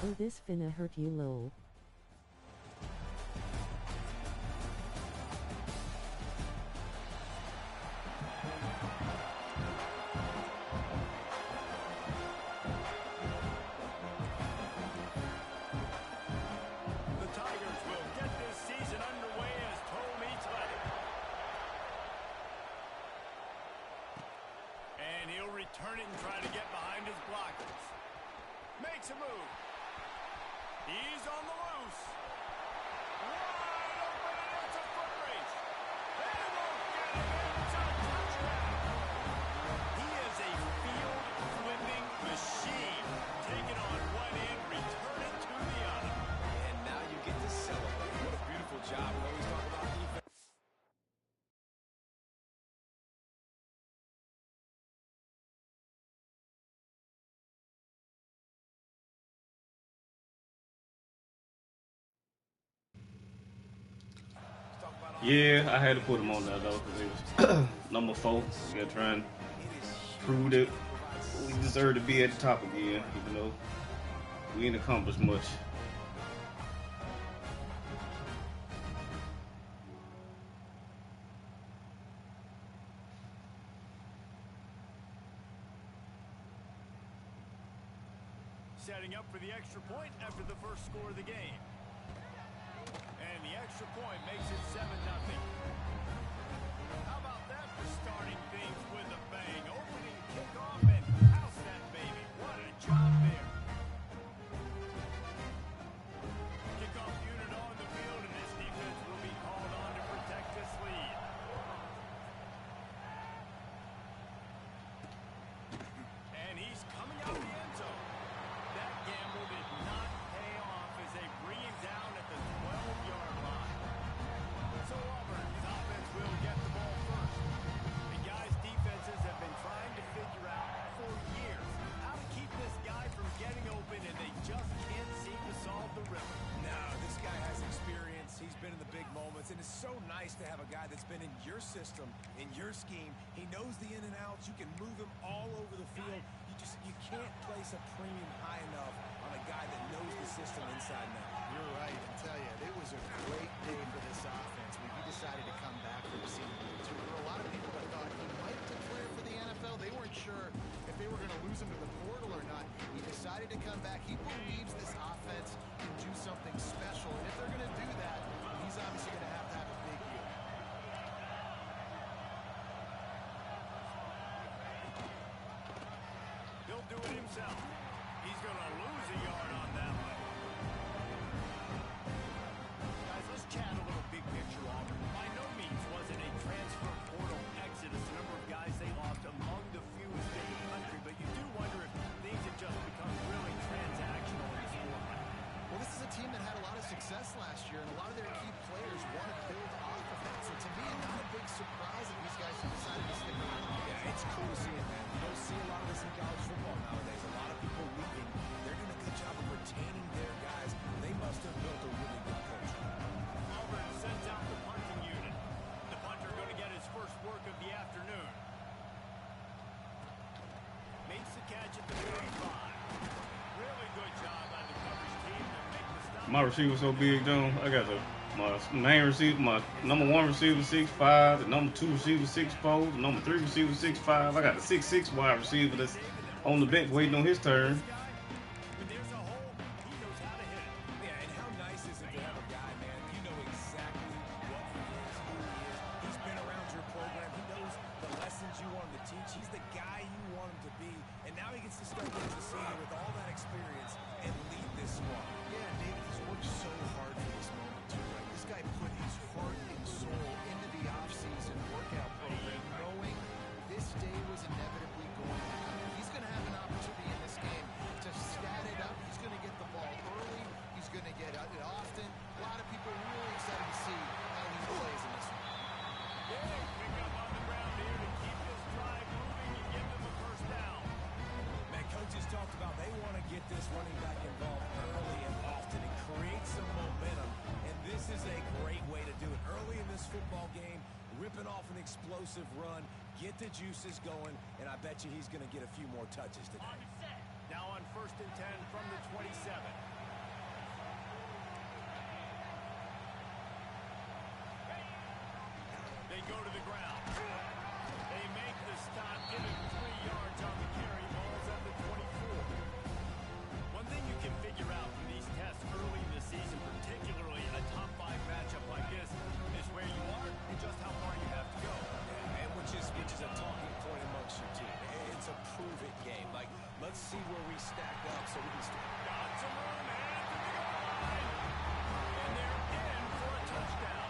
Oh, this finna hurt you, lol. Turn it and try to get behind his blockers. Makes a move. He's on the loose. Wide open, and it's a foot race. They won't get him. It's a touchdown. He is a field-flipping machine. Taking on one end, return it to the other. And now you get to celebrate. What a beautiful job. We always talk about defense. Yeah, I had to put him on there though because it was number 4. We got to try and prove that we deserve to be at the top again, even though we ain't accomplished much. Setting up for the extra point after the first score of the game. And the extra point makes it 7-0. How about that for starting things with a bang? Opening kickoff and house that baby. What a job there. Kickoff unit on the field, and this defense will be called on to protect this lead. And he's coming out the end zone. That gamble did not pay off as they bring him down at the 12-yard line. So Auburn's offense will get the ball first. The guys' defenses have been trying to figure out for years how to keep this guy from getting open, and they just can't seem to solve the riddle. No, this guy has experience. He's been in the big moments, and it's so nice to have a guy that's been in your system, in your scheme. He knows the in and outs. You can move him all over the field. You can't place a premium high enough on a guy that knows the system inside and out. You're right. I tell you, it was a great day for this offense when he decided to come back for the senior year. There were a lot of people that thought he might declare for the NFL. They weren't sure if they were going to lose him to the portal or not. He decided to come back. He believes this offense can do something special. And if they're going to do that, he's obviously going to have a big year. He'll do it himself. He's going to lose a yard on that one. Guys, let's chat a little big picture, Auburn. By no means was it a transfer portal exodus. The number of guys they lost among the fewest in the country, but you do wonder if things have just become really transactional in this format. Well, this is a team that had a lot of success last year, and a lot of their key players want to build off of that. So to me, not a big surprise that these guys have decided to stick around. Yeah, it's cool to see it, man. You don't see a lot of this in college football nowadays. A lot of people leaving. They're doing a good job of retaining their guys. They must have built a really good culture. Auburn sends out the punting unit. The punter going to get his first work of the afternoon. Makes the catch at the 35. Really good job by the coverage team to make the stop. My receiver so big, John. I got my main receiver, my number 1 receiver 6'5", the number 2 receiver 6'4", the number 3 receiver 6'5". I got the 6'6" wide receiver that's on the bench waiting on his turn. When there's a hole, he knows how to hit it. Yeah, and how nice is it to have a guy, man? You know exactly what he is, who he is. He's been around your program. He knows the lessons you want him to teach. He's the guy you want him to be. And now he gets to start getting the senior with all that experience and lead this squad. Yeah, David, he's worked so hard for this moment, too, right? This guy put his heart and soul into the offseason workout program, knowing this day was inevitably going to happen. He's going to have an opportunity in this game to stat it up. He's going to get the ball early. He's going to get it often. A lot of people are really excited to see how he plays in this one. Big pick up on the ground here to keep this drive moving and give them a first down. Man, coaches talked about they want to get this running back involved early and often and create some momentum. And this is a great way to do it. Early in this football game, ripping off an explosive run, get the juices going, and I bet you he's going to get a few more touches today. Now on 1st and 10 from the 27. go to the ground. They make the stop, give him 3 yards on the carry. Ball's at the 24. One thing you can figure out from these tests early in the season, particularly a top 5 matchup like this, is where you are and just how far you have to go. And which is a talking point amongst your team. It's a prove-it game. Like, let's see where we stack up so we can start. Got some room, and to the goal line. And they're in for a touchdown.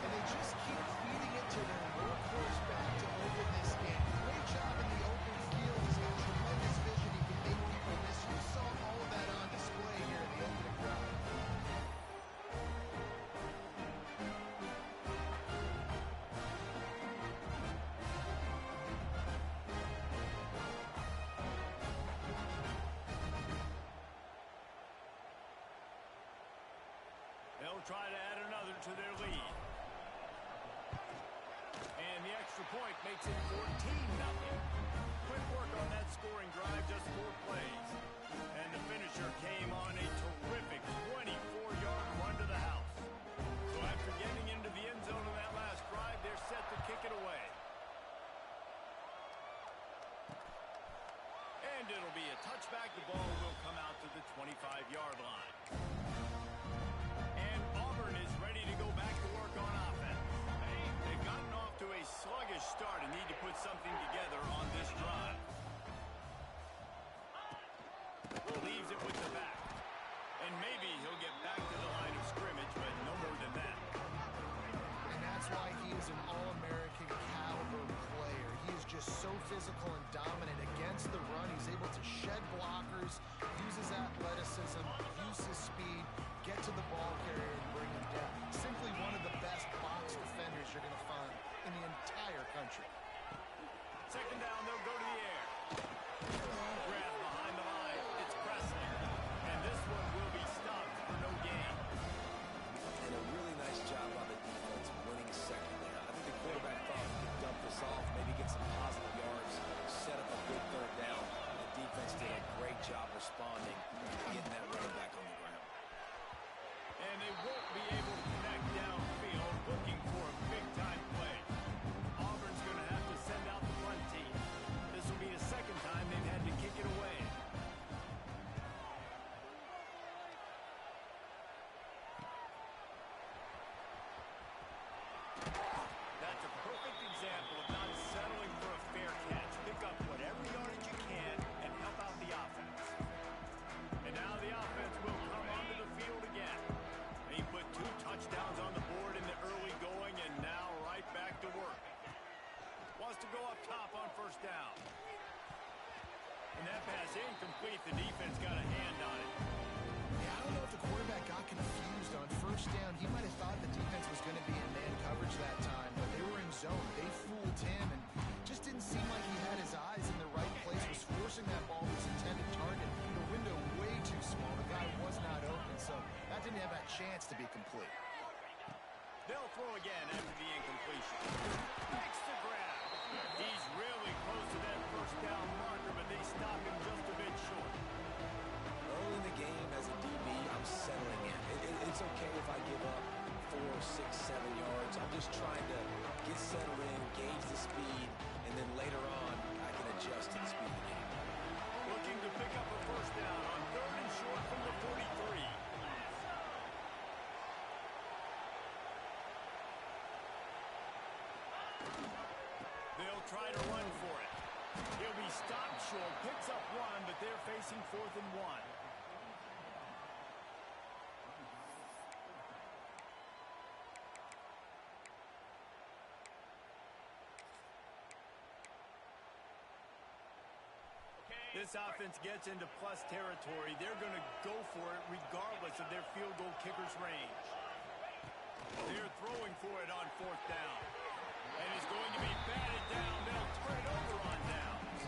And they just keep feeding it to their workhorse back to open this game. Great job in the open field. He's got tremendous vision. He can make people miss. You saw all of that on display here in the opening drive. They'll try to add another to their lead. And the extra point makes it 14-0. Quick work on that scoring drive, just 4 plays. And the finisher came on a terrific 24-yard run to the house. So after getting into the end zone in that last drive, they're set to kick it away. And it'll be a touchback. The ball will come out to the 25-yard line. And Auburn is ready to go back to work on offense. They've gotten off to a sluggish start and need to put something together on this drive. Leaves it with the back. And maybe he'll get back to the line of scrimmage, but no more than that. And that's why he is an All-American caliber player. He is just so physical and dominant against the run. He's able to shed blockers, use his athleticism, use his speed, get to the ball carrier and bring him down. Simply one of the best box defenders you're going to find in the entire country. Second down, they'll go to the air. Grab behind the line. It's Presley. And this one will be stopped for no gain. And a really nice job on the defense winning second there. I think the quarterback thought he could dump this off, maybe get some positive yards, set up a good third down. The defense did a great job responding, getting that running back on the ground. And they won't be able to connect downfield, looking for a big-time play. Auburn's going to have to send out the punt team. This will be the second time they've had to kick it away. That's a perfect example of not settling for a fair catch. Pick up whatever yardage you can and help out the offense. And now the offense will come onto the field again. He put 2 touchdowns on the board in the early going and now right back to work. Wants to go up top on first down. And that pass incomplete. The defense got a hand on it. Yeah, I don't know if the quarterback got confused on first down. He might have thought the defense was going to be in man coverage that time, but they were in zone. They fooled him and just didn't seem like he had his eyes in the right place, was forcing that ball to his intended target. The window way too small. The guy was not open, so that didn't have a chance to be complete. They'll throw again after the incompletion. Makes the grab. He's really close to that first down marker, but they stop him just a bit short. Early in the game as a DB, I'm settling in. It's okay if I give up 4, 6, 7 yards. I'm just trying to get settled in, gauge the speed, and then later on, I can adjust to the speed of the game. Looking to pick up a first down on 3rd and short from the 43. They'll try to run for it. He'll be stopped short, picks up 1, but they're facing 4th and 1. This offense gets into plus territory. They're going to go for it regardless of their field goal kicker's range. They're throwing for it on 4th down. And it's going to be batted down. They'll turn it over on downs.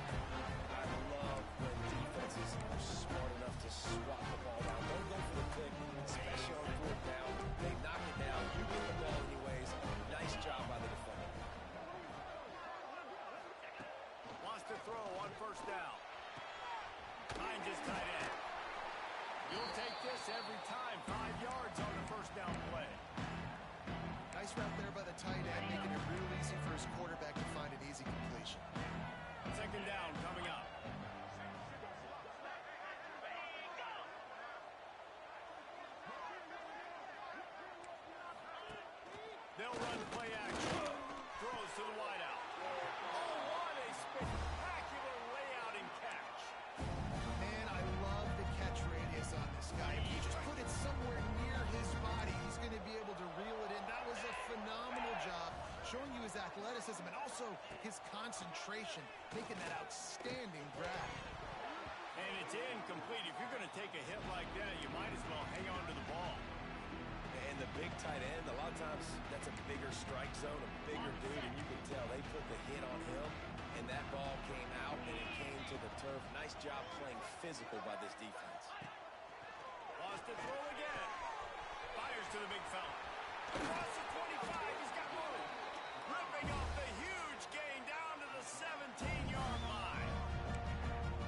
I love when defenses are smart enough to swat the ball down. Don't go for the pick, especially on 4th down. They knock it down. You get the ball anyways. Nice job by the defender. Wants to throw on 1st down. Finds his tight end. You'll take this every time. 5 yards on the 1st down play. Nice Nice route there by the tight end, making it real easy for his quarterback to find an easy completion. Second down coming up. They'll run play action. Throws to the wideout. Oh, what a spectacular layout and catch. Man, I love the catch radius on this guy. If you just put it somewhere near his body, he's going to be able to reel it in. That was a phenomenal job, showing you his athleticism and also his concentration, making that outstanding grab. And it's incomplete. If you're going to take a hit like that, you might as well hang on to the ball. And the big tight end, a lot of times that's a bigger strike zone, a bigger dude, and you can tell they put the hit on him, and that ball came out and it came to the turf. Nice job playing physical by this defense. Lost it, throw again. Fires to the big fella. Across the 25, he's got room. Ripping off the huge gain down to the 17-yard line.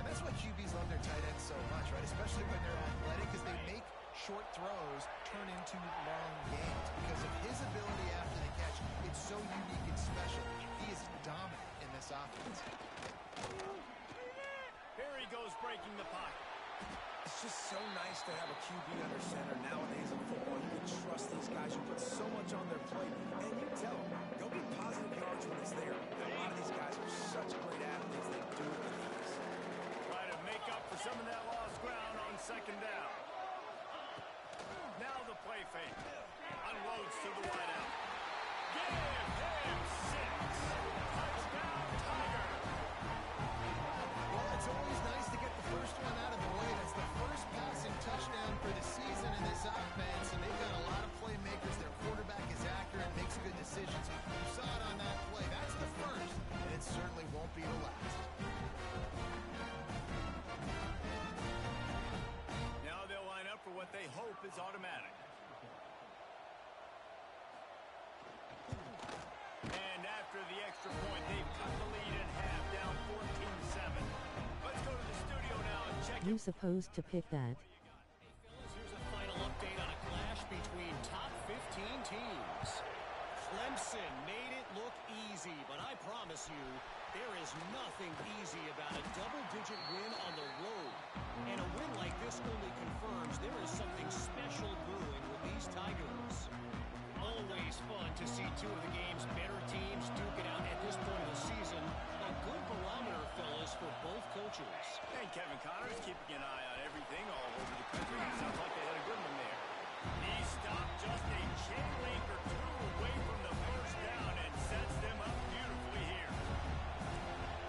And that's why QBs love their tight ends so much, right? Especially when they're athletic, because they make short throws turn into long gains. Because of his ability after the catch, it's so unique and special. He is dominant in this offense. Here he goes breaking the pocket. It's just so nice to have a QB under center nowadays in football. You can trust these guys. You put so much on their plate, and you tell them, go get positive yards when it's there. And a lot of these guys are such great athletes. They do it with ease. Try to make up for some of that lost ground on second down. Now the play fake. Unloads to the wideout. Give him 6. Touchdown, Tiger. Well, it's always nice to get the first one out of the way. That's the first passing touchdown for the season in this offense, and they've got a lot of playmakers. Their quarterback is accurate, makes good decisions. You saw it on that play. That's the first, and it certainly won't be the last. Now they'll line up for what they hope is automatic. And after the extra point, they've cut the lead in half, down 14-7. Let's go to the studio now and check You supposed to pick that. Here's a final update on a clash between top 15 teams. Clemson made it look easy, but I promise you, there is nothing easy about a double-digit win on the road. And a win like this only confirms there is something special brewing with these Tigers. Always fun to see two of the game's better teams duke it out at this point of the season. A good barometer, fellas, for both coaches. And Kevin Connors keeping an eye on everything all over the country. It sounds like they had a good one there. He stopped just a chain link or two away from the first down and sets them up beautifully here.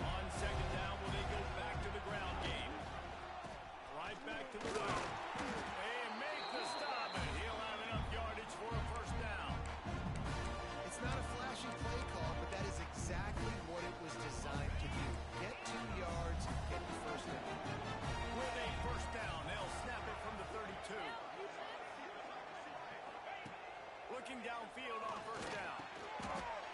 On second down, will they go back to the ground game? Right back to the road. They make the stop, and he'll have enough yardage for a first down. It's not a flashy play call, but that is exactly what it was designed to do. Get 2 yards, get the first down. With a first down, they'll snap it from the 32. Looking downfield on first down.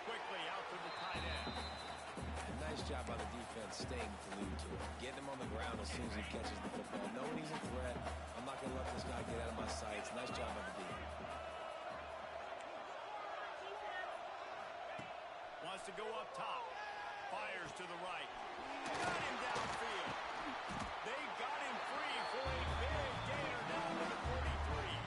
Quickly out to the tight end. And nice job by the defense staying glued to it. Getting him on the ground as soon as he catches the football. Knowing he's a threat. I'm not going to let this guy get out of my sights. Nice job by the defense. Wants to go up top. Fires to the right. Got him downfield. They got him free for a big gainer down to the 43.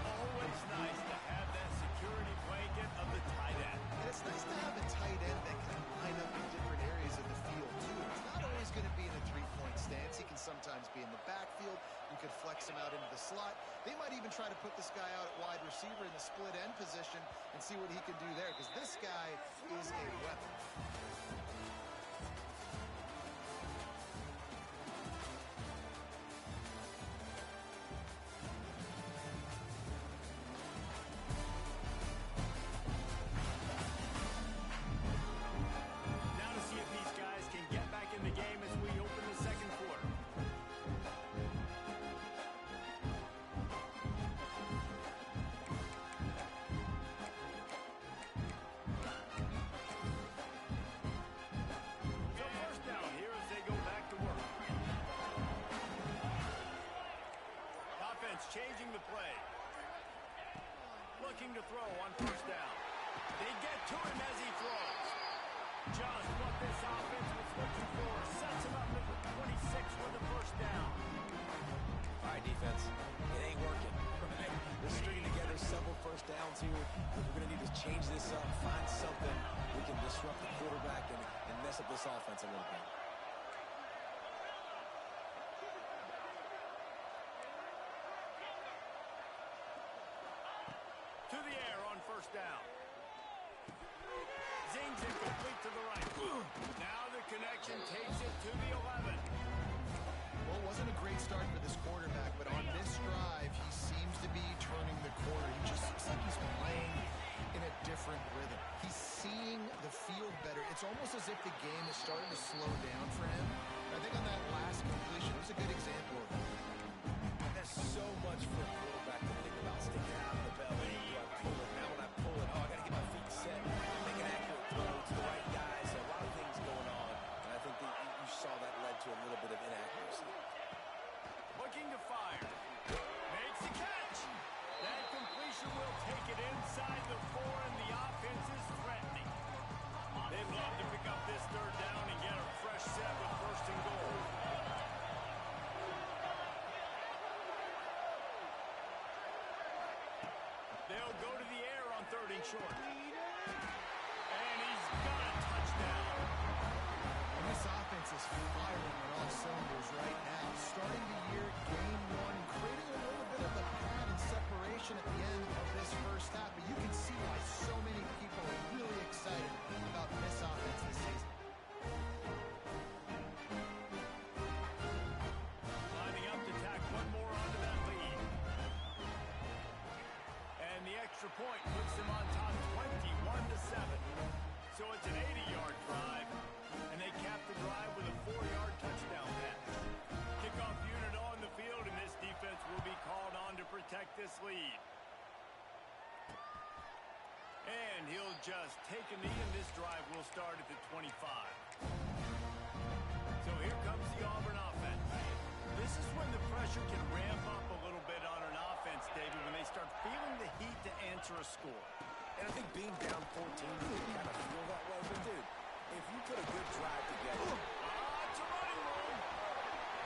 Always nice to have that security blanket of the tight end. And it's nice to have a tight end that can line up in different areas of the field, too. It's not always going to be in a three-point stance. He can sometimes be in the backfield. You could flex him out into the slot. They might even try to put this guy out at wide receiver in the split end position and see what he can do there, because this guy is a weapon. Now to see if these guys can get back in the game as we open the second quarter. to throw on first down. They get to him as he throws. Just what this offense was looking for. Sets him up at the 26 for the first down. All right, defense, it ain't working. Right? They're stringing together several first downs here. We're going to need to change this up, find something we can disrupt the quarterback and mess up this offense a little bit. To the air on first down. Zings it complete to the right. Now the connection takes it to the 11. Well, it wasn't a great start for this quarterback, but on this drive, he seems to be turning the corner. He just looks like he's playing in a different rhythm. He's seeing the field better. It's almost as if the game is starting to slow down for him. I think on that last completion, it was a good example of that. There's so much for a quarterback to think about. Sticking out of the belly. Do I pull it? Now when I pull it, oh, I got to get my feet set. Make an accurate throw to the right guys. A lot of things going on. And I think that you saw that led to a little bit of inaccuracy. Looking to fire. Makes the catch. That completion will take it inside the 4, and the offense is threatening. They'd love to pick up this third down and get a fresh set with first and goal. They'll go to the air on third and short. And he's got a touchdown. And this offense is firing on all cylinders right now. Starting the year, game 1, creating a little bit of a pad and separation at the end of this first half. But you can see why so many people are really excited about this offense this season. Lining up to tack one more onto that lead. And the extra point puts them on top 21-7. So it's an 80-yard drive, and they cap the drive with a 4-yard touchdown pass. Kickoff unit on the field, and this defense will be called on to protect this lead. And he'll just take a knee, and this drive will start at the 25. So here comes the Auburn offense. This is when the pressure can ramp up a little bit on an offense, David, when they start feeling the heat to answer a score. And I think being down 14, you can kind of feel that way. But, dude, if you put a good drive together. It's a running room.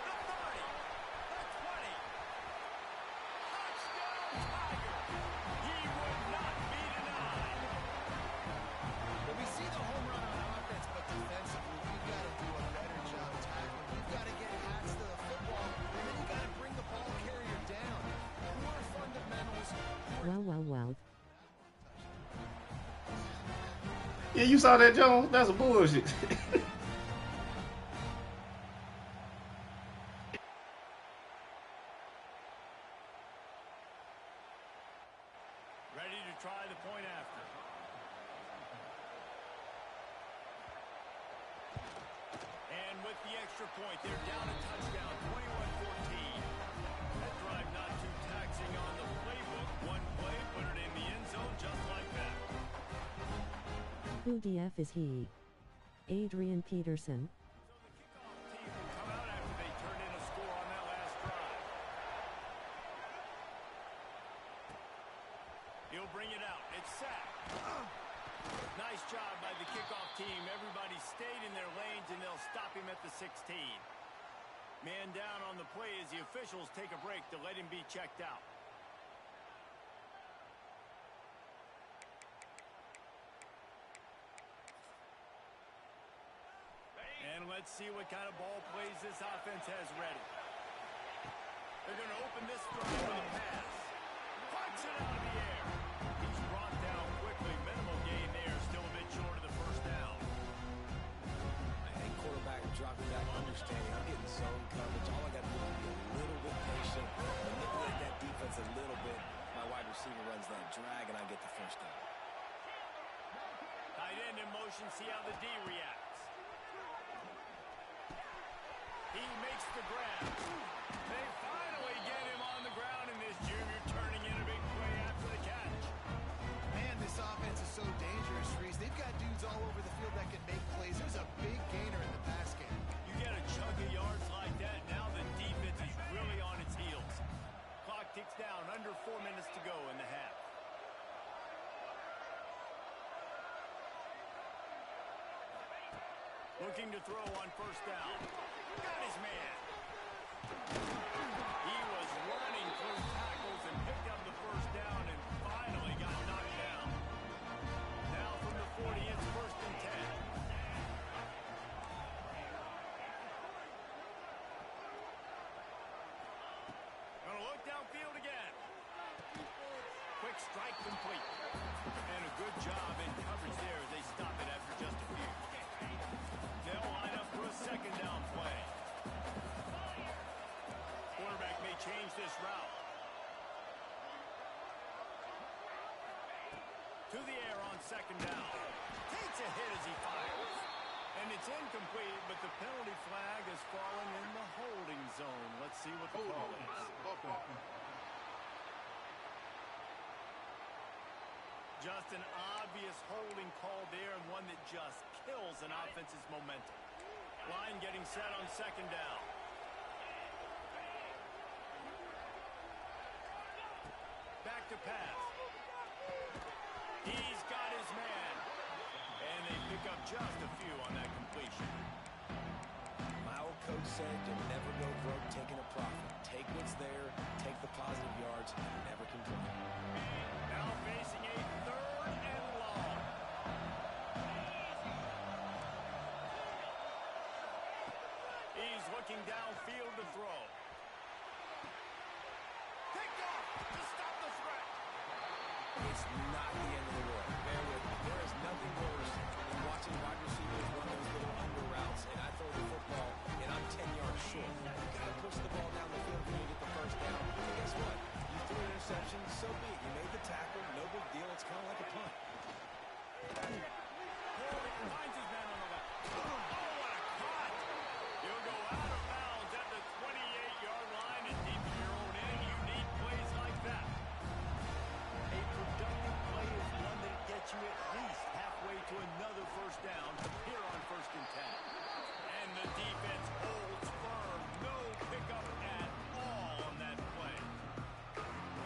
The 30. The 20. Touchdown, Tiger. He would not be denied. Well, we see the home run on offense, but defensively, we've got to do a better job tackling. We've got to get hats to the football, and then you got to bring the ball carrier down. Poor fundamentals. Wow. Yeah, you saw that, Jones? That's a bullshit. Ready to try the point after. And with the extra point, they're down a touchdown, 21-14. That drive not too taxing on the playbook. One play, put it in the end zone just like that. Who DF is he? Adrian Peterson. So the kickoff team will come out after they turn in a score on that last drive. He'll bring it out. It's sacked. Nice job by the kickoff team. Everybody stayed in their lanes, and they'll stop him at the 16. Man down on the play as the officials take a break to let him be checked out. And let's see what kind of ball plays this offense has ready. They're going to open this drive with a pass. Punts it out of the air. He's brought down quickly. Minimal gain there. Still a bit short of the first down. I think quarterback dropping back, understanding I'm getting zone coverage. All I got to do is be a little bit patient, manipulate that defense a little bit. My wide receiver runs that drag, and I get the first down. Tight end in motion. See how the D reacts. He makes the grab. They finally get him on the ground, and this junior turning in a big play after the catch. Man, this offense is so dangerous, Reese. They've got dudes all over the field that can make plays. There's a big gainer in the pass game. You get a chunk of yards like that, now the defense is really on its heels. Clock ticks down, under 4 minutes to go in the half. Looking to throw on first down. Got his man. He was running through tackles and picked up the first down and finally got knocked down. Now from the 40, it's first and 10. Gonna look downfield again. Quick strike complete. And a good job in coverage there as they stop it after just a few. They'll line up for a second down play. Quarterback may change this route. To the air on second down. Takes a hit as he fires. And it's incomplete, but the penalty flag has fallen in the holding zone. Let's see what the call is. Just an obvious holding call there, and one that just kills an offense's momentum. Line getting set on second down. Back to pass. He's got his man. And they pick up just a few on that completion. My old coach said you'll never go broke taking a profit. Take what's there, take the positive yards, and never complain. Now facing a third and long. He's looking downfield to throw. Picked off to stop the threat. It's not the end of the world. Bear with me. There is nothing worse than watching wide receivers run those little under routes, and I throw the football, and I'm 10 yards short. You got to push the ball down the field when you get the first down. And guess what? You threw an interception, so be it. You made the tackle, no big deal. It's kind of like a punt. Corbett finds his man on the left. Oh, what a cut! He'll go out of bounds at the 28-yard line, and deep in your own end, you need plays like that. A productive play is one that gets you at least halfway to another first down here on first and 10. And the defense holds firm. No pickup at all on that play.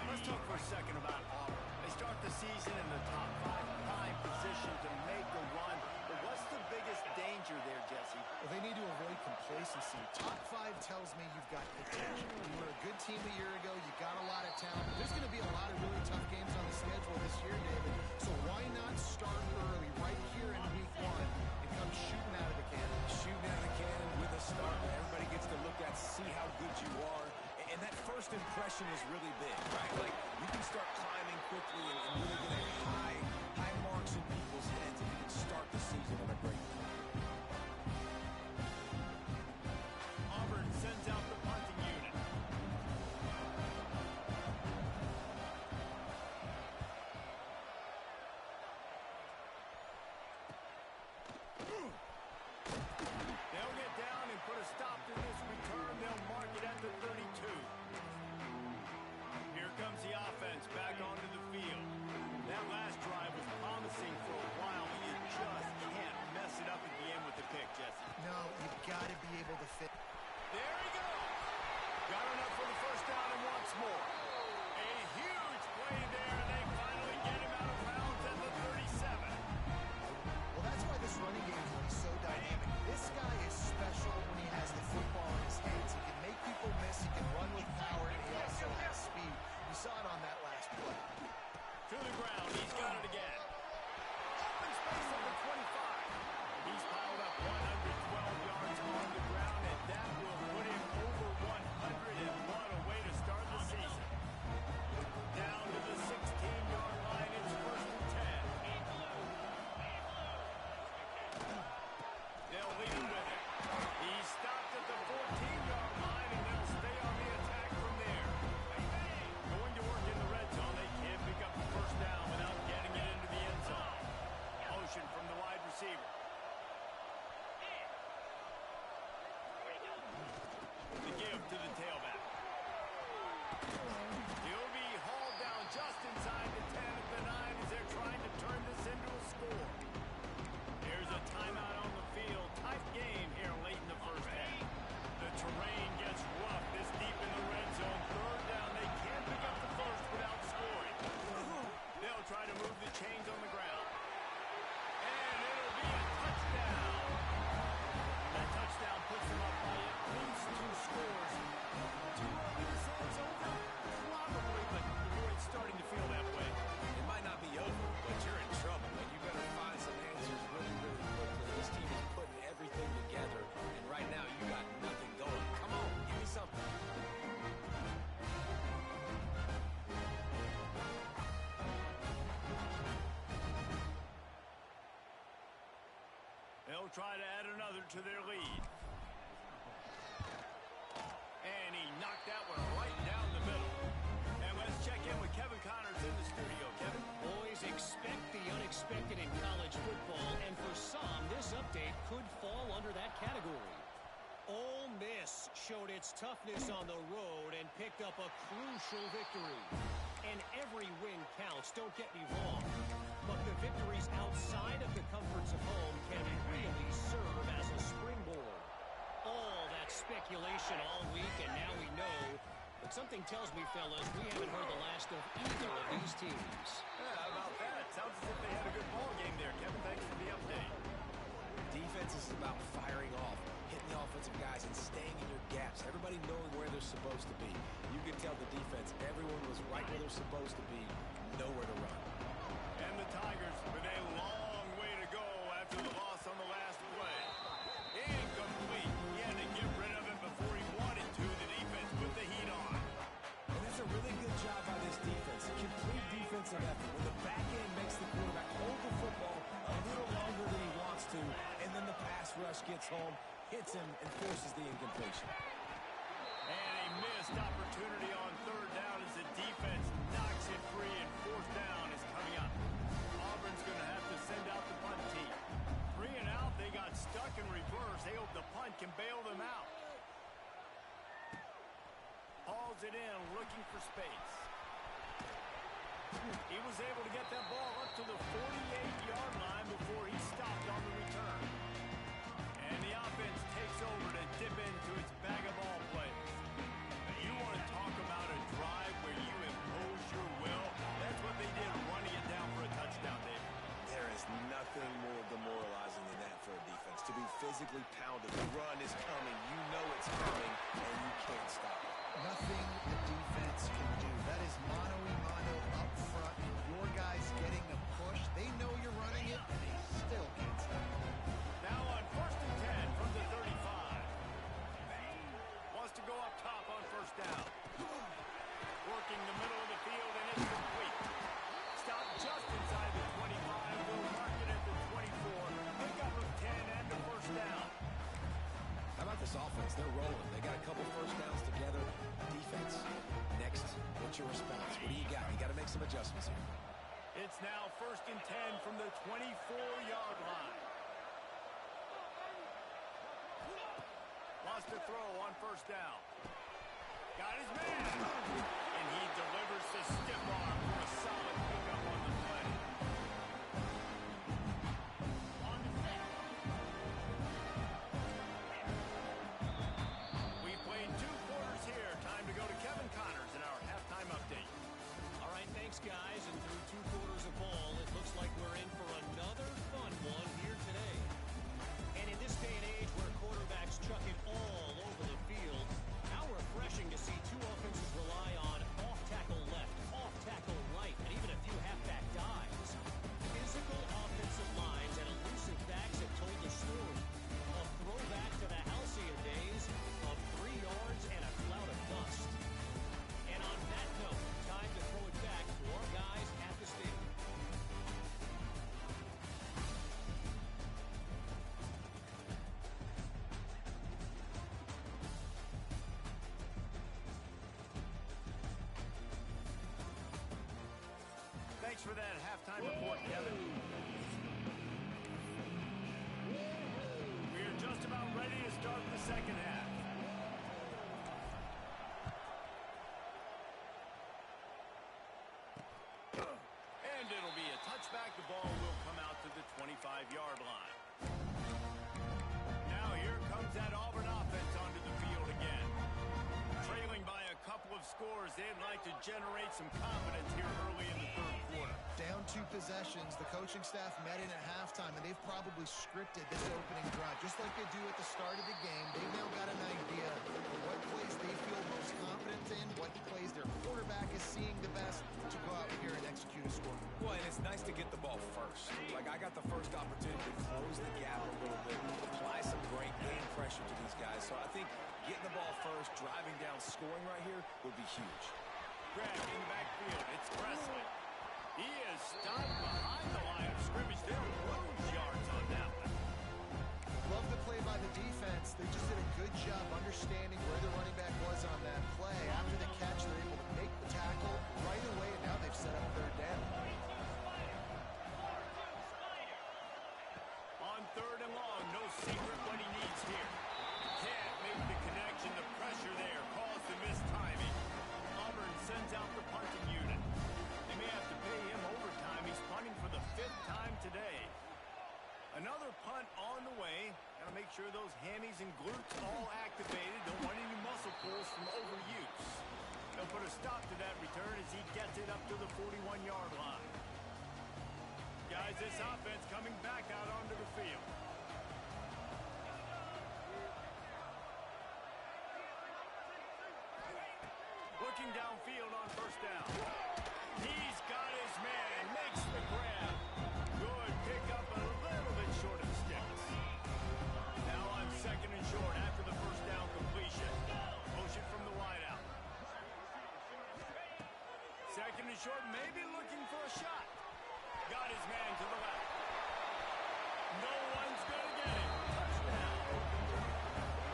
Let's talk for a second about Auburn. They start the season in the top 5 prime position to make a run. But what's the biggest danger there, Jesse? Well, they need to avoid complacency. Top 5 tells me you've got potential. You were a good team a year ago. You got a lot of talent. There's going to be a lot of really tough games on the schedule this year, David. So why not start early right here in week 1 and come shooting out of the cannon? Shooting out of the cannon with a start that everybody gets to look at, see how good you are. And that first impression is really big, right? Like, you can start climbing quickly and really get a high marks in people's heads if you can start the season on a great note. Auburn sends out the punting unit. They'll get down and put a stop to this return. They'll mark it at the 32. Here comes the offense back onto the field. That last drive was promising for a while, but you just can't mess it up at the end with the pick, Jesse. No, you've got to be able to fit. There he goes. Got enough for the first down and once more. A huge play there, and they finally get him out of bounds at the 37. Well, that's why this running game is so dynamic. This guy is special when he has the football in his hands. He can make people miss. He can run with power, and he also has speed. You saw it on that last play. will try to add another to their lead. And he knocked that one right down the middle. And let's check in with Kevin Connors in the studio. Kevin? Boys, expect the unexpected in college football, and for some, this update could fall under that category. Ole Miss showed its toughness on the road and picked up a crucial victory. And every win counts, don't get me wrong. But the victories outside of the comforts of home can really serve as a springboard. All that speculation all week, and now we know. But something tells me, fellas, we haven't heard the last of either of these teams. Yeah, how about that? Sounds as if they had a good ball game there, Kevin. Thanks for the update. Defense is about firing off, hitting the offensive guys, and staying in your gaps. Everybody knowing where they're supposed to be. You can tell the defense, everyone was right where they're supposed to be, nowhere to run. And the Tigers with a long way to go after the loss on the last play. Incomplete. He had to get rid of it before he wanted to. The defense put the heat on. And that's a really good job by this defense. Complete defensive effort. When the back end makes the quarterback hold the football a little longer than he wants to, and then the pass rush gets home, hits him, and forces the incompletion. And a missed opportunity on third down as the defense knocks it free, and fourth down is coming up. Auburn's going to have to send out the punt team. 3 and out, they got stuck in reverse. They hope the punt can bail them out. Hauls it in, looking for space. He was able to get that ball up to the 48-yard line before he stopped on the return. And the offense takes over to dip into its bag of ball plays. Now, you want to talk about a drive where you impose your will? That's what they did, running it down for a touchdown, David. There is nothing more demoralizing than that for a defense. To be physically pounded, the run is coming, you know it's coming, and you can't stop it. Nothing the defense can do. That is mano-a-mano up front. Your guys getting a push. They know you're running it, and they still can't stop it. Now on 1st and 10 from the 35. Wants to go up top on first down. Working the middle of the field, and it's complete. Stop just inside the 25. Will mark it at the 24. Pick up of 10 and the first down. How about this offense? They're rolling. They got a couple first downs together. Defense. Next, what's your response? What do you got? You got to make some adjustments here. It's now 1st and 10 from the 24-yard line. Lost a throw on first down. Got his man. And he delivers the stiff arm for a solid pickup on the play. On the set. We played 2 quarters here. Time to go to Kevin Connors in our halftime update. All right, thanks, guys. And through 2 quarters of ball, it looks like we're in for another fun one here today. And in this day and age where quarterbacks chuck it all over the field, how refreshing to see 2 offenses rely on off-tackle left, off-tackle right, and even a few halfback dives. Physical offensive lines and elusive backs have told the story. A throwback to the halcyon days of 3 yards and a cloud of dust. And on that note, time to throw it back to our guys at the stadium. Thanks for that halftime report, Kevin. We're just about ready to start the second half. And it'll be a touchback. The ball will come out to the 25-yard line. Now here comes that Auburn offense onto the field again. Trailing by a couple of scores, they'd like to generate some confidence here early in the third quarter. Down 2 possessions, the coaching staff met in at halftime, and they've probably scripted this opening drive. Just like they do at the start of the game, they've now got an idea of what plays they feel most confident in, what plays their quarterback is seeing the best to go out here and execute a score. Well, and it's nice to get the ball first. Like, I got the first opportunity to close the gap a little bit, apply some great game pressure to these guys. So I think getting the ball first, driving down, scoring right here would be huge. Grab in the backfield. It's Presley. He is stopped behind the line of scrimmage. There were yards on that one. by the defense. They just did a good job understanding where the running back was on that play. After the catch, they're able to make the tackle right away, and now they've set up third down. On third and long, no secret what he needs here. Can't make the connection. The pressure there caused the missed timing. Auburn sends out the punting unit. They may have to pay him overtime. He's punting for the 5th time today. Another punt on the way. Got to make sure those hammies and glutes all activated. Don't want any muscle pulls from overuse. They'll put a stop to that return as he gets it up to the 41-yard line. Guys, this offense coming back out onto the field. Looking downfield on first down. He's got his man. Makes the grab. Good pickup, a little bit short of the sticks. Now on second and short after the first down completion. Motion from the wideout. Second and short, maybe looking for a shot. Got his man to the left. No one's going to get it. Touchdown.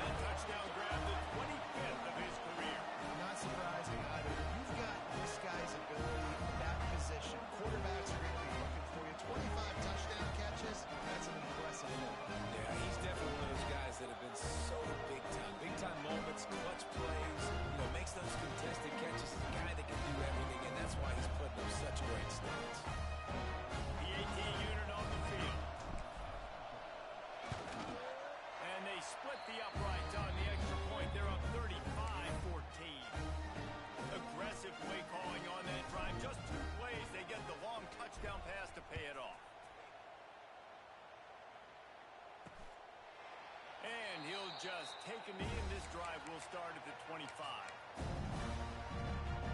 That touchdown grab, the 25th of his career. Not surprising either. You've got this guy's ability in that position. Quarterbacks are going to be looking for you. 25 touchdown catches, that's an impressive look. Yeah, he's definitely one of those guys that have been so big time. Big time moments, clutch plays, makes those contested catches. He's a guy that can do everything, and that's why he's putting up such great stats. The 18 unit on the field. And they split the uprights on the extra point. They're up 35-14. Aggressive play calling on that drive. Just 2 plays, they get the long touchdown pass to pay it off. And he'll just take a knee, and this drive will start at the 25.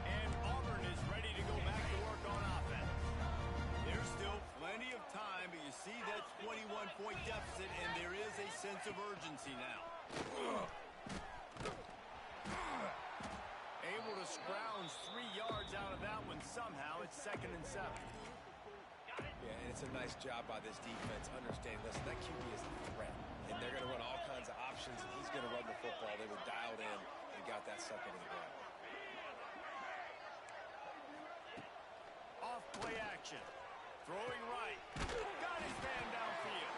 And Auburn is ready to go back to work on offense. There's still plenty of time, but you see that 21-point deficit, and there is a sense of urgency now. Able to scrounge 3 yards out of that one somehow. It's 2nd and 7. Yeah, and it's a nice job by this defense. Understand, listen, that QB is a threat, and they're going to run all kinds of options, and he's going to run the football. They were dialed in and got that sucker to the ground. Off play action. Throwing right. Got his man downfield.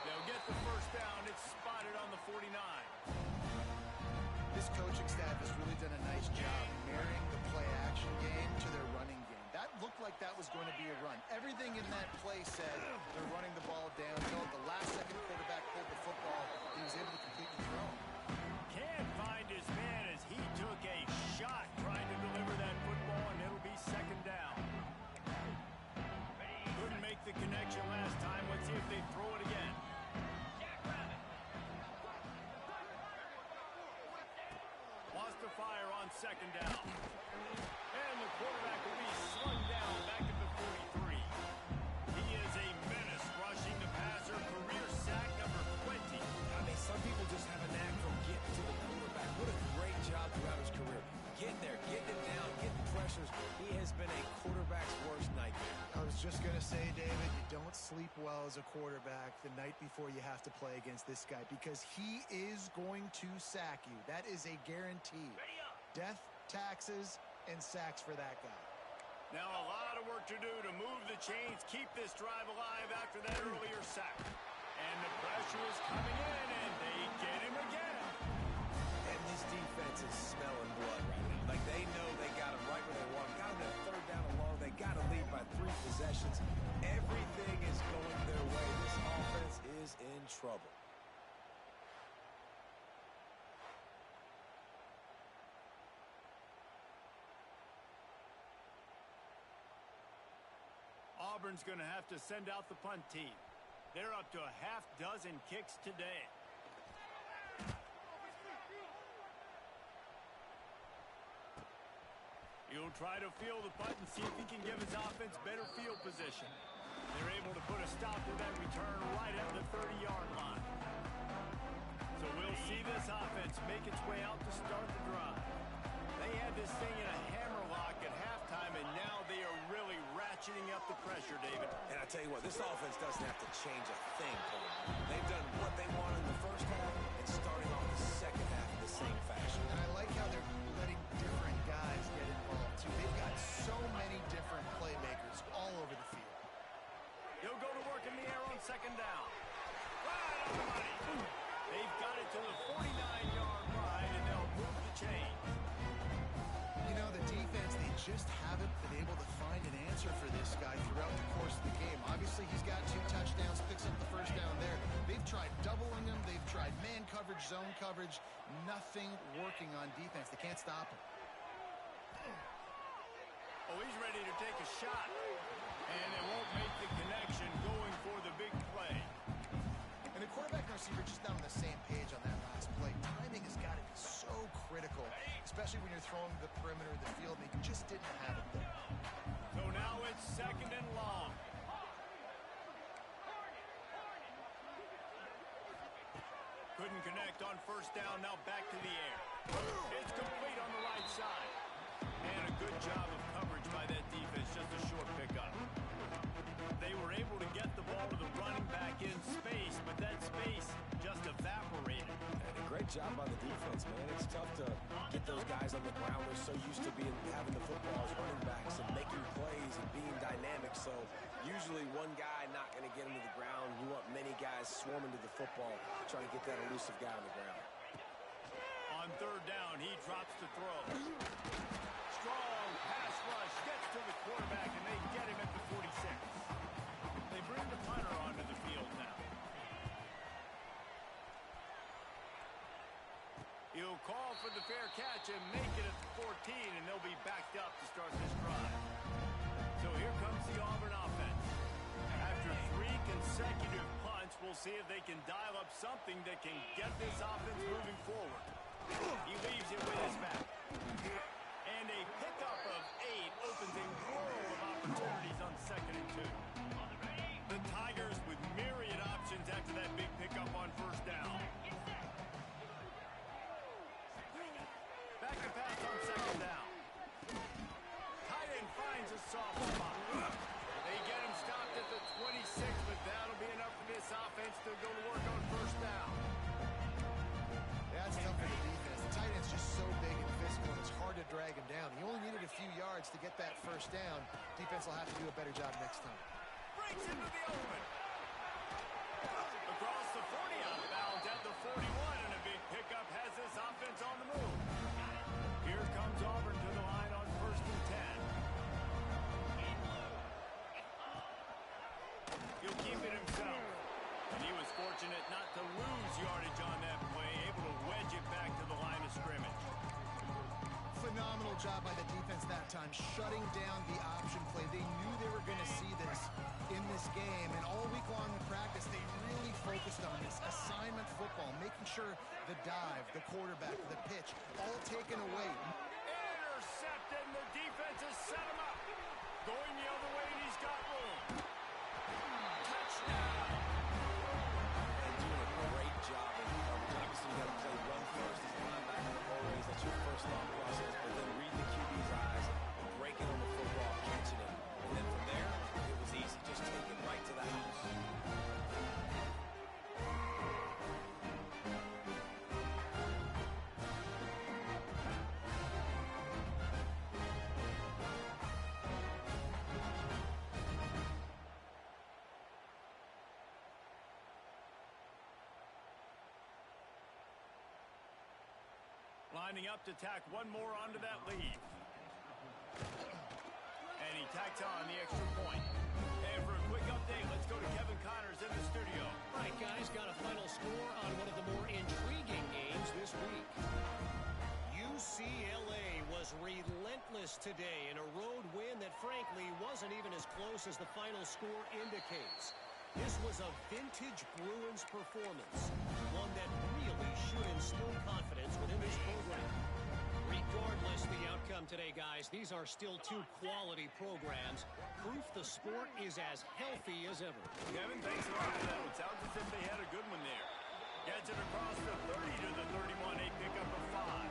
They'll get the first down. It's spotted on the 49. This coaching staff has really done a nice job marrying the play action game to their running game. That looked like that was going to be a run. Everything in that play said they're running the ball downhill. The last second quarterback pulled the football. He was able to complete the throw. Can't find his man as he took a shot trying to deliver that football, and it'll be 2nd down. Couldn't make the connection last time. Let's see if they throw it again. Lost the fire on 2nd down. And the quarterback will be slung down back at the 43. He is a menace rushing the passer. Career sack number 20. I mean, some people just have a knack for getting to the quarterback. What a great job throughout his career. Getting there, getting it down, getting pressures. He has been a quarterback's worst nightmare. I was just going to say, David, you don't sleep well as a quarterback the night before you have to play against this guy because he is going to sack you. That is a guarantee. Death, taxes, and sacks for that guy. Now a lot of work to do to move the chains, keep this drive alive after that earlier sack. And the pressure is coming in, and they get him again. And this defense is smelling blood right now. Like, they know they got him right where they want him. Got him that 3rd down and long. They got to lead by 3 possessions. Everything is going their way. This offense is in trouble. Auburn's going to have to send out the punt team. They're up to a half dozen kicks today. He'll try to field the punt and see if he can give his offense better field position. They're able to put a stop to that return right at the 30-yard line. So we'll see this offense make its way out to start the drive. They had this thing in a hammerlock at halftime, and now they are really ratcheting ratcheting up the pressure, David. And I tell you what, this offense doesn't have to change a thing, Cole. They've done what they wanted in the first half and starting off the second half in the same fashion. And I like how they're letting different guys get involved, too. They've got so many different playmakers all over the field. He'll go to work in the air on second down. Right on the money. They've got it to the 49-yard line, and they'll move the chains. You know, the defense, they just haven't been able to find an answer for this guy throughout the course of the game. Obviously, he's got 2 touchdowns, picks up the first down there. They've tried doubling him. They've tried man coverage, zone coverage. Nothing working on defense. They can't stop him. Oh, he's ready to take a shot. And it won't make the connection going for the big play. And the quarterback and receiver just not on the same page on that last play. Timing has got to be so critical, especially when you're throwing the perimeter of the field. They just didn't have it there. So now it's second and long. Couldn't connect on first down, now back to the air. It's complete on the right side. And a good job of coverage by that defense, just a short pickup. They were able to get the ball to the running back in space, but that space just evaporated. And a great job by the defense, man. It's tough to get those guys on the ground. They're so used to having the football as running backs and making plays and being dynamic. So usually one guy not going to get him to the ground. You want many guys swarming to the football, trying to get that elusive guy on the ground. On third down, he drops to throw. Strong pass rush, gets to the quarterback, and they get him at the 46. They bring the punter onto the field now. He'll call for the fair catch and make it at the 14, and they'll be backed up to start this drive. So here comes the Auburn offense. After 3 consecutive punts, we'll see if they can dial up something that can get this offense moving forward. He leaves it with his back. And a pickup of 8 opens a world of opportunities on second and 2. The Tigers with myriad options after that big pickup on first down. Back to pass on second down. Tight end finds a soft spot. They get him stopped at the 26, but that'll be enough for this offense to go to work on first down. Yeah, it's tough for the defense. The tight end's just so big and physical, and it's hard to drag him down. He only needed a few yards to get that first down. Defense will have to do a better job next time. Breaks into the open. Across the 40, out of bounds at the 41, and a big pickup has this offense on the move. Here comes Auburn to the line on first and 10. He'll keep it himself. And he was fortunate not to lose yardage on that play, able to wedge it back to the line of scrimmage. Phenomenal job by the defense that time, shutting down the option play. They knew they were going to see this in this game, and all week long in practice, they really focused on this assignment football, making sure the dive, the quarterback, the pitch, all taken away. Intercepted, and the defense has set him up. Going the other way, and he's got room. Touchdown! And doing a great job in coverage. Obviously, you got to play run first as a linebacker. Always, that's your first thought process. But then read the QB's eyes, breaking on the football, catching it. And then from there, it was easy. Just take it right to the house. Lining up to tack one more onto that lead. And he tacks on the extra point. And for a quick update, let's go to Kevin Connors in the studio. All right, guys, got a final score on one of the more intriguing games this week. UCLA was relentless today in a road win that, frankly, wasn't even as close as the final score indicates. This was a vintage Bruins performance, one that really should instill confidence within this program. Regardless the outcome today, guys, these are still 2 quality programs. Proof the sport is as healthy as ever. Kevin, thanks a lot for that. It sounds as if they had a good one there. Gets it across the 30 to the 31, a pickup of 5.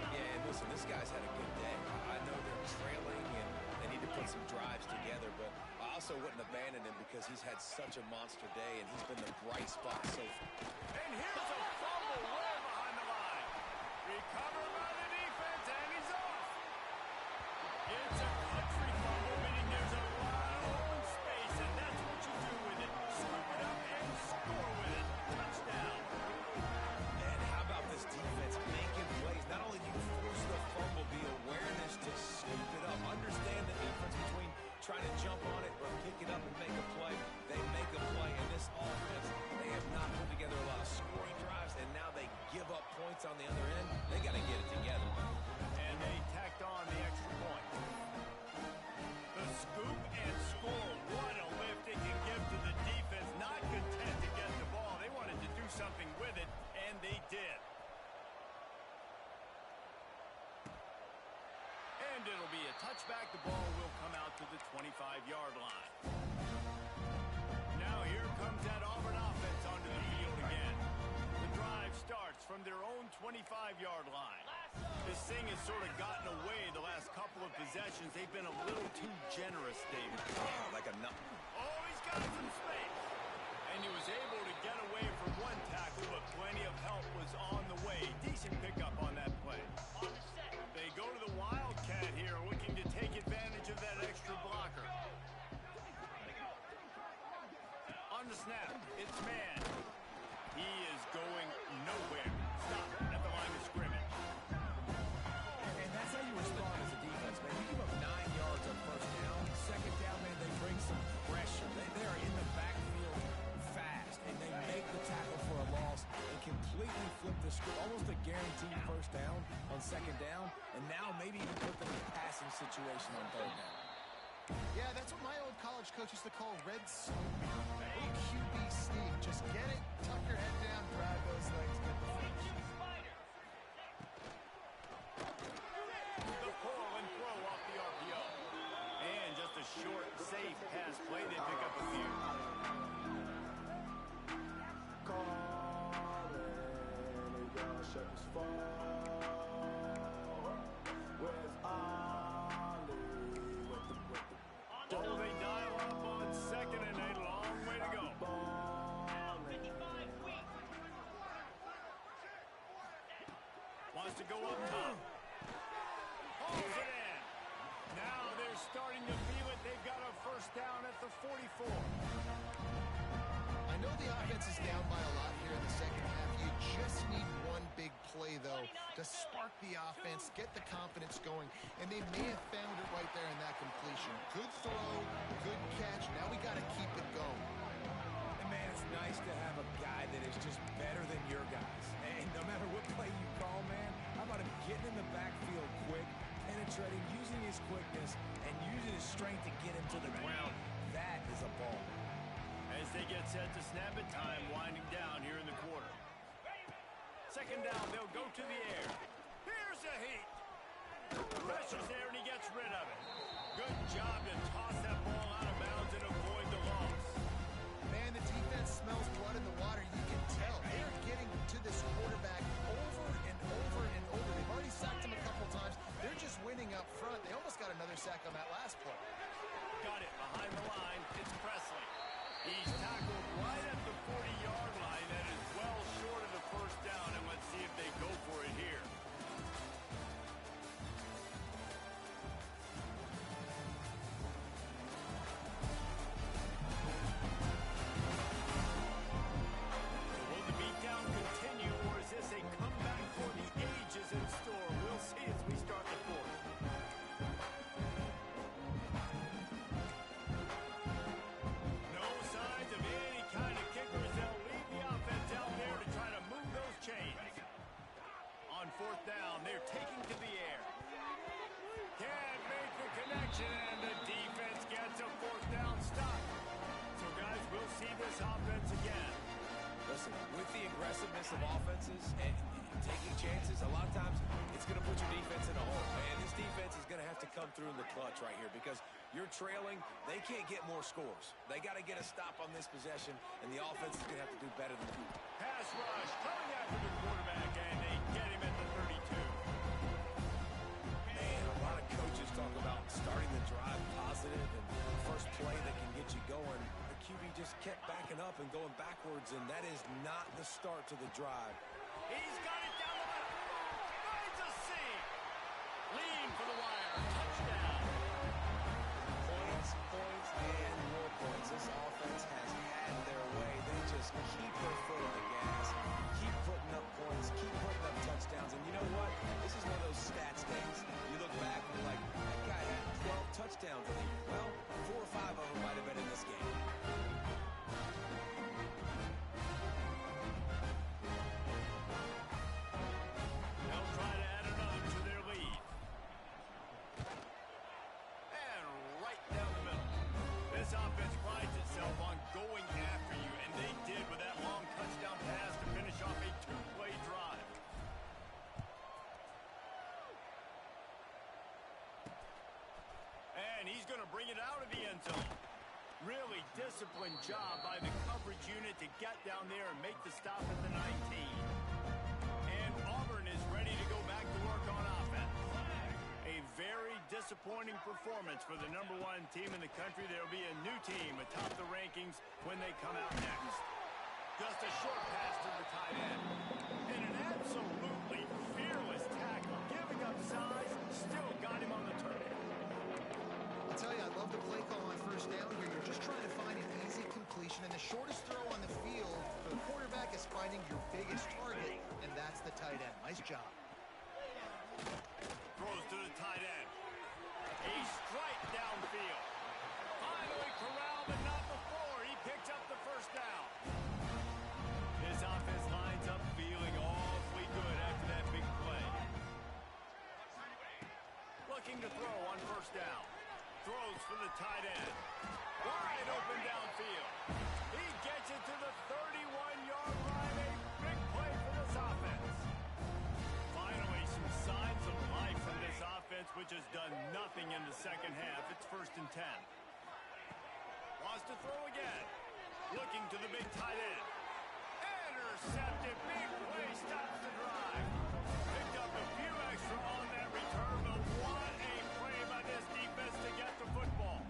Yeah, and listen, this guy's had a good day. I know they're trailing, and they need to could put some drives together, but I also wouldn't abandon him because he's had such a monster day, and he's been the bright spot so far. And here's a fumble way behind the line. Recovered by the defense, and he's off. It's a country fumble, meaning there's a lot of open space, and that's what you do with it. Scoop it up and score with it. Touchdown. And how about this defense making plays? Not only do you force the fumble, the awareness to scoop it up. Understand the difference between trying to jump on it or pick it up and make a play. They make a play in this offense. They have not put together a lot of scoring drives, and now they give up points on the other end. They got to get it together. And they tacked on the extra point. The scoop and score. What a lift it can give to the defense. Not content to get the ball. They wanted to do something with it, and they did. And it'll be a touchback. The ball will come out to the 25-yard line. Now here comes that Auburn offense onto the field again. The drive starts from their own 25-yard line. This thing has sort of gotten away the last couple of possessions. They've been a little too generous, David. Like a nut. Oh, he's got some space. And he was able to get away from one tackle, but plenty of help was on the way. Decent pickup on that play. They go to the Wildcat here, looking to take advantage of that extra blocker. On the snap, it's man. He is going nowhere. Stop at the line of scrimmage. And that's how you respond as a defense, man. You give up 9 yards on first down. Second down, man, they bring some pressure. They are in the backfield fast, and they make the tackle for a loss and completely flip the script. Almost a guaranteed first down on second down, and now maybe even put them in a passing situation on third down. Yeah, that's what my old college coach used to call red snoop. Little QB sneak. Just get it, tuck your head down, grab those legs, get the finish. The pull and throw off the RPO. And just a short, safe pass play. They pick up a few. Oh, they dial up on second and a long way to go. Wants to go up top. Holds it in. Now they're starting to feel it. They've got a first down at the 44. I know the offense is down by a lot here in the second half. You just need one big play, though, to spark the offense, get the confidence going, and they may have found it right there in that completion. Good throw, good catch. Now we got to keep it going. And, man, it's nice to have a guy that is just better than your guys. And no matter what play you call, man, how about him getting in the backfield quick, penetrating, using his quickness, and using his strength to get him to the ground. That is a ball. As they get set to snap it, time winding down here in the quarter. Second down, they'll go to the air. Here's a heat. Pressure's there, and he gets rid of it. Good job to toss that ball out of bounds and avoid the loss. Man, the defense smells blood in the water. You can tell. They're getting to this quarterback over and over and over. They've already sacked him a couple times. They're just winning up front. They almost got another sack on that last play. Got it behind the line. It's Presley. He's tackled right at the 40-yard line. That is well short of the first down, and let's see if they go for it here. Will the beatdown continue, or is this a comeback for the ages in store? We'll see as we start the fourth. No signs of any kind of kickers. They'll leave the offense out there to try to move those chains. On fourth down, they're taking to the air. Can't make the connection, and the defense gets a fourth down stop. So, guys, we'll see this offense again. Listen, with the aggressiveness of offenses and taking chances, a lot of times it's going to put your defense in a hole. And this defense is going to have to come through in the clutch right here because you're trailing. They can't get more scores. They got to get a stop on this possession, and the offense is going to have to do better than you. Pass rush coming after the quarterback, and they get him at the 32. Man, a lot of coaches talk about starting the drive positive and first play that can get you going. The QB just kept backing up and going backwards, and that is not the start to the drive. He's got it down the middle. Finds a seam. Lean for the wire. Touchdown. Points, and more points. This offense has had their way. They just keep their foot on the gas, keep putting up points, keep putting up touchdowns. And you know what? This is one of those stats days. You look back and you're like, that guy had 12 touchdowns in the year. Well, 4 or 5 of them might have been in this game. They'll try to add another to their lead. And right down the middle. This offense prides itself on going after you, and they did with that long touchdown pass to finish off a 2-play drive. And he's going to bring it out of the end zone. Really disciplined job by the coverage unit to get down there and make the stop at the 19. And Auburn is ready to go back to work on offense. A very disappointing performance for the #1 team in the country. There'll be a new team atop the rankings when they come out next. Just a short pass to the tight end. And an absolutely fearless tackle. Giving up size, still got him on the turn. I'll tell you, I love the play call on first down here. You're just trying to find an easy completion, and the shortest throw on the field for the quarterback is finding your biggest target, and that's the tight end. Nice job. Throws to the tight end. A strike downfield. Finally corralled, but not before. He picks up the first down. His offense lines up feeling awfully good after that big play. Looking to throw on first down. Throws for the tight end. Wide open downfield. He gets it to the 31-yard line. A big play for this offense. Finally, some signs of life from this offense, which has done nothing in the second half. It's 1st and 10. Wants to throw again. Looking to the big tight end. Intercepted. Big play stops the drive. Picked up a few extra on that return, but what a play by this defense to get the football.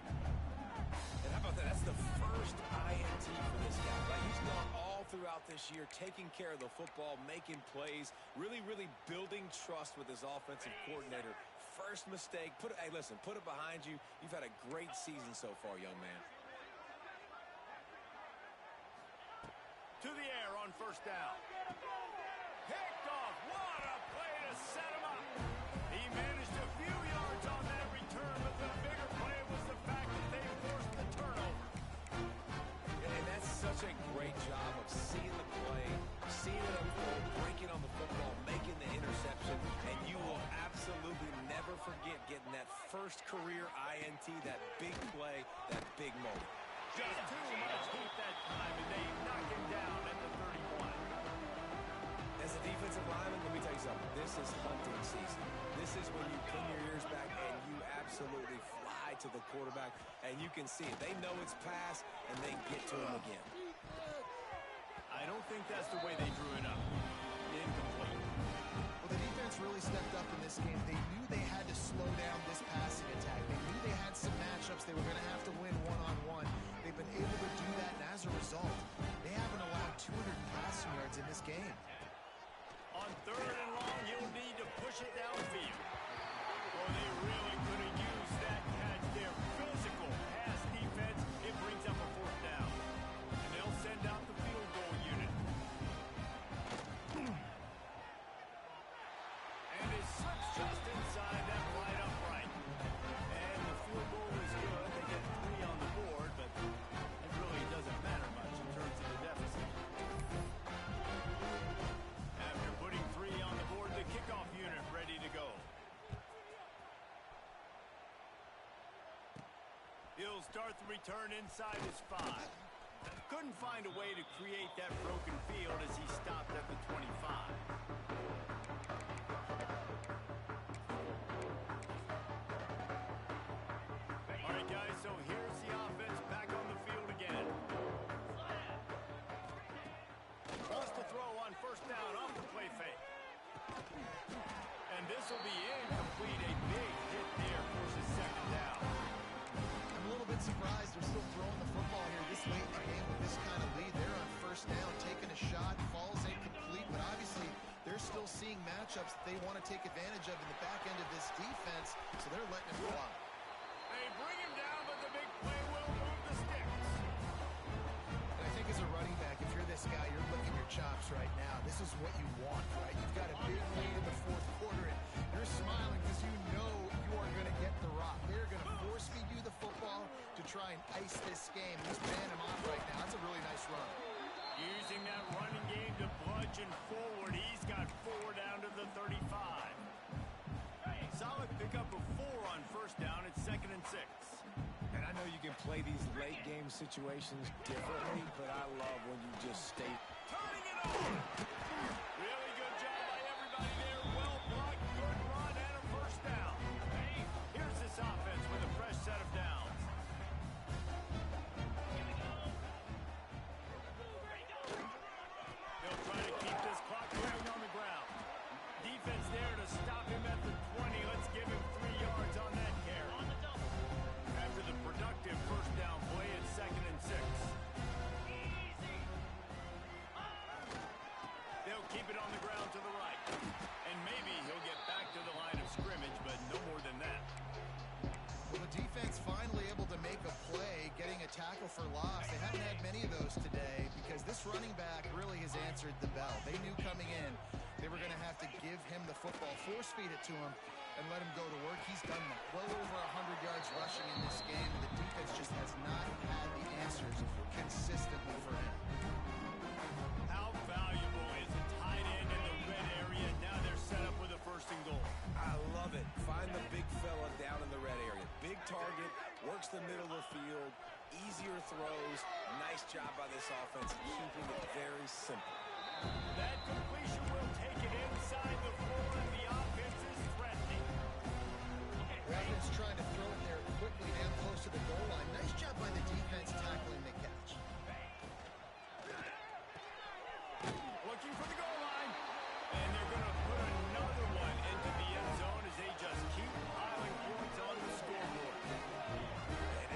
And how about that? That's the first INT for this guy. Like, he's gone all throughout this year, taking care of the football, making plays, really building trust with his offensive coordinator. First mistake. Hey, listen, put it behind you. You've had a great season so far, young man. To the air on first down. Picked off. What a play to set him up. He managed a few yards on that return, but the bigger play was the fact that they forced the turnover. And that's such a great job of seeing the play, seeing it unfold, breaking on the football, making the interception, and you will absolutely never forget getting that first career INT, that big play, that big moment. Just too much heat that time, and they knock him down at the 31. As a defensive lineman, let me tell you something. This is hunting season. This is when you pin your ears back and you absolutely fly to the quarterback, and you can see it. They know it's pass, and they get to him again. I don't think that's the way they drew it up. Incomplete. Well, the defense really stepped up in this game. They knew they had to slow down this passing attack. They knew they had some matchups they were going to have to win one-on-one. They've been able to do that, and as a result, they haven't allowed 200 passing yards in this game. On 3rd and long, he'll need to push it downfield. Well, they really could have used that catch there. Physical pass defense. It brings up a 4th down. And they'll send out the field goal unit. And it slips just inside that right upright. And the field goal is good. They get 3 on the board, but it really doesn't matter much in terms of the deficit. After putting 3 on the board, the kickoff unit ready to go. He'll start the return inside his 5. Couldn't find a way to create that broken field as he stopped at the 25. All right, guys, so here's the offense back on the field again. Wants to throw on first down off the play fake. And this will be incomplete. A big hit there forces still seeing matchups that they want to take advantage of in the back end of this defense, so they're letting him fly. They bring him down, but the big play will move the sticks. And I think as a running back, if you're this guy, you're licking your chops right now. This is what you want, right? You've got a big lead in the fourth quarter, and you're smiling because you know you are going to get the rock. They're going to force feed you the football to try and ice this game. He's paying him off right now. That's a really nice run. Using that running game to bludgeon forward. He's got 4 down to the 35. Solid pickup of 4 on first down. It's 2nd and 6. And I know you can play these late game situations differently, but I love when you just stay. Turning it on. Really good job by everybody there. Well blocked, good run, and a first down. Hey, here's this offense with a fresh set of downs. They'll try to keep this clock going on the ground. Defense there to stop him at the 20. Let's give him 3 yards on that carry. After the productive first down play, it's 2nd and 6. They'll keep it on the ground to the right. And maybe he'll get back to the line of scrimmage, but no more than that. Well, the defense finally able to make a play, getting a tackle for loss. They haven't had many of those today because this running back really has answered the bell. They knew coming in they were going to have to give him the football, force feed it to him, and let him go to work. He's done that. Well over 100 yards rushing in this game, and the defense just has not had the answers consistently for him. How valuable is a tight end in the red area? Now they're set up with a 1st and goal. I love it. Find the big fella down in the red area. Big target, works the middle of the field, easier throws. Nice job by this offense, keeping it very simple. That completion will take it inside the 4, and the offense is threatening. Ravens trying to throw it there quickly down close to the goal line. Nice job by the defense tackling the catch. Looking for the goal line. And they're going to put another one into the end zone as they just keep piling points on the scoreboard.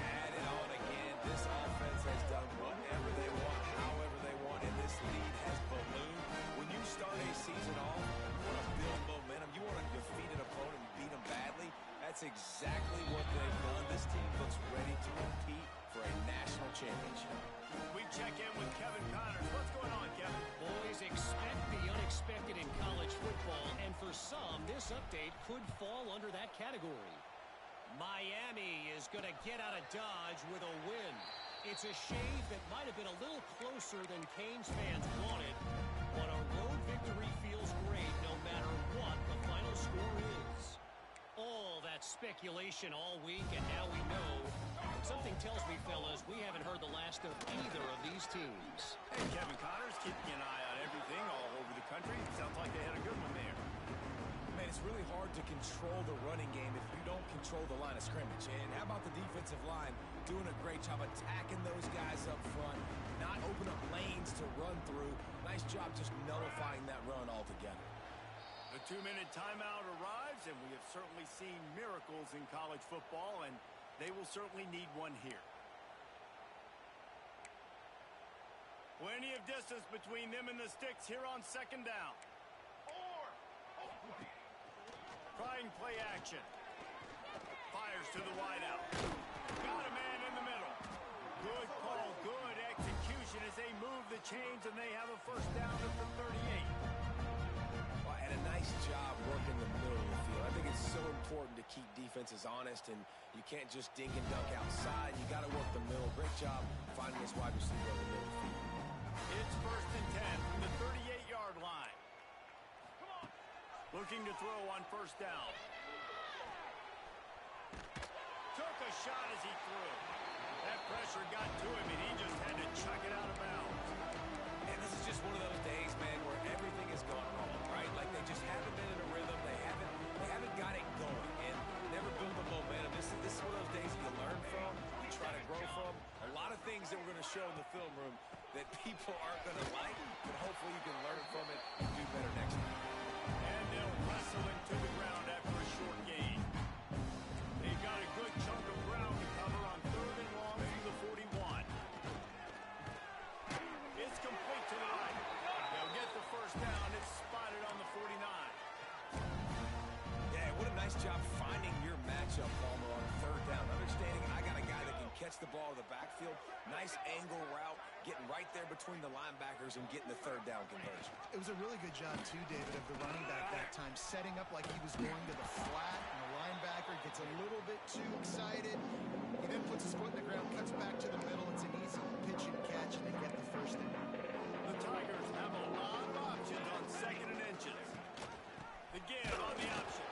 And add it on again. This offense has done whatever they want, however they want, and this lead has ballooned. When you start a season off, you want to build momentum. You want to defeat an opponent and beat them badly. That's exactly what they've done. This team looks ready to compete for a national championship. We check in with Kevin Connors. What's going on, Kevin? Boys, expect the unexpected in college football, and for some, this update could fall under that category. Miami is going to get out of Dodge with a win. It's a shave that might have been a little closer than Canes fans wanted, but a road victory feels great no matter what the final score is. All that speculation all week, and now we know. Something tells me, fellas, we haven't heard the last of either of these teams. Hey, Kevin Connors, keeping an eye on everything all over the country. Sounds like they had a good one there. Man, it's really hard to control the running game if you don't control the line of scrimmage. And how about the defensive line doing a great job attacking those guys up front, not open up lanes to run through. Nice job just nullifying that run altogether. The 2-minute timeout arrives, and we have certainly seen miracles in college football, and they will certainly need one here. Plenty of distance between them and the sticks here on 2nd down. Trying play action. Fires to the wideout. Got a man in the middle. Good call, good execution as they move the chains, and they have a 1st down at the 38. And a nice job working the middle of the field. I think it's so important to keep defenses honest, and you can't just dink and dunk outside. You got to work the middle. Great job finding this wide receiver on the middle of the field. It's 1st and 10 from the 38-yard line. Looking to throw on 1st down. Took a shot as he threw. That pressure got to him, and he just had to chuck it out of bounds. And this is just one of those days, man, where everything has gone wrong, right? Like they just haven't been in a rhythm. They haven't got it going and never built the momentum. This is one of those days you learn from, you try to grow from. A lot of things that we're going to show in the film room that people aren't going to like, but hopefully you can learn from it and do better next time. And they'll wrestle him to the ground after a short gain. They've got a good chunk of ground to cover on 3rd and long through the 41. It's complete to the right. They'll get the 1st down. It's spotted on the 49. the ball to the backfield. Nice angle route, getting right there between the linebackers and getting the third down conversion. It was a really good job, too, David, of the running back that time, setting up like he was going to the flat, and the linebacker gets a little bit too excited. He then puts his foot in the ground, cuts back to the middle. It's an easy pitch and catch, and they get the first down. The Tigers have a lot of options on second and inches. The give on the option.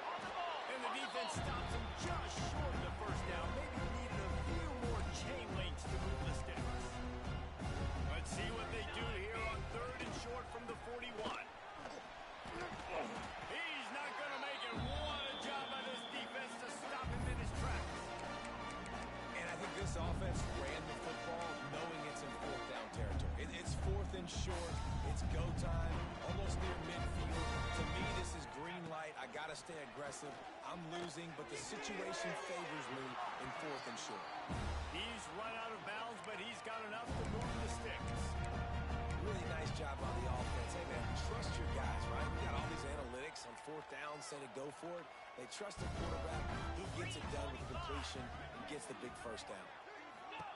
And the defense stops him just short of the first down. Maybe needed a few more chain links to move the sticks. Let's see what they do here on third and short from the 41. He's not going to make it. What a job by this defense to stop him in his tracks. And I think this offense ran the football knowing it's in fourth down territory. It's fourth and short. It's go time, almost near midfield. To me, this is green light. I got to stay aggressive. I'm losing, but the situation favors me in fourth and short. He's run out of bounds, but he's got enough to move the sticks. Really nice job on the offense. Hey, man, trust your guys, right? We got all these analytics on fourth down, say to go for it. They trust the quarterback. He gets it done with completion and gets the big first down.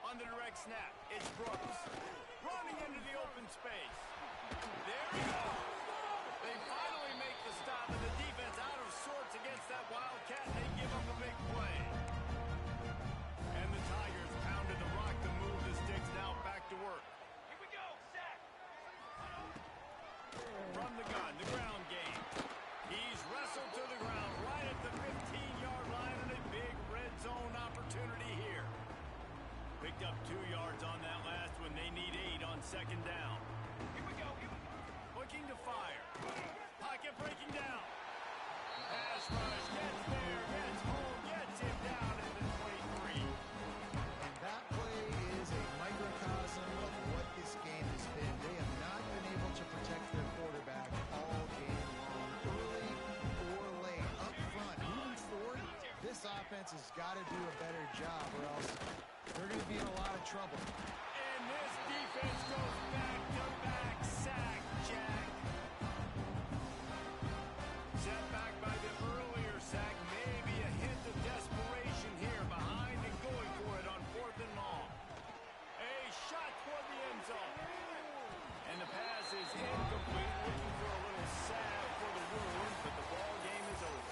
On the direct snap, it's Brooks. Running into the open space. There he goes. They finally make the stop, and the defense out of sorts against that Wildcat, and they give up a big play. And the Tigers pounded the rock to move the sticks. Now back to work. Here we go, sack. From the gun, the ground game. He's wrestled to the ground right at the 15-yard line, and a big red zone opportunity here. Picked up 2 yards on that last one. They need 8 on second down. Here we go. Looking to fire. Pocket breaking down. Pass rush gets there, gets home, gets him down in the 23. And that play is a microcosm of what this game has been. They have not been able to protect their quarterback all game long, early or late. Up front, moving forward, this offense has got to do a better job, or else they're going to be in a lot of trouble. And this defense goes back-to-back sack, Jack. Set back by the earlier sack. Maybe a hint of desperation here, behind and going for it on fourth and long. A shot toward the end zone. And the pass is incomplete. Looking for a little salve for the wound, but the ball game is over.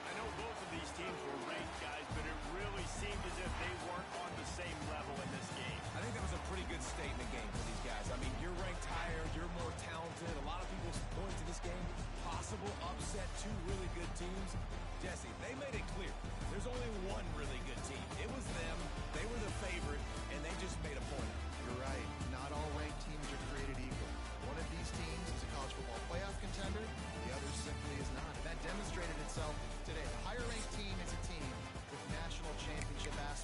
I know both of these teams were ranked, guys, but it really seemed as if they weren't on the same level in this game. I think that was a pretty good statement game for these guys. I mean, you're ranked higher, you're more talented. A lot of people point to this game. Possible upset, 2 really good teams. Jesse, they made it clear. There's only one really good team. It was them. They were the favorite, and they just made a point. You're right. Not all ranked teams are created equal. One of these teams is a college football playoff contender. The other simply is not. And that demonstrated itself today. The higher ranked team is a team with national championship aspirations.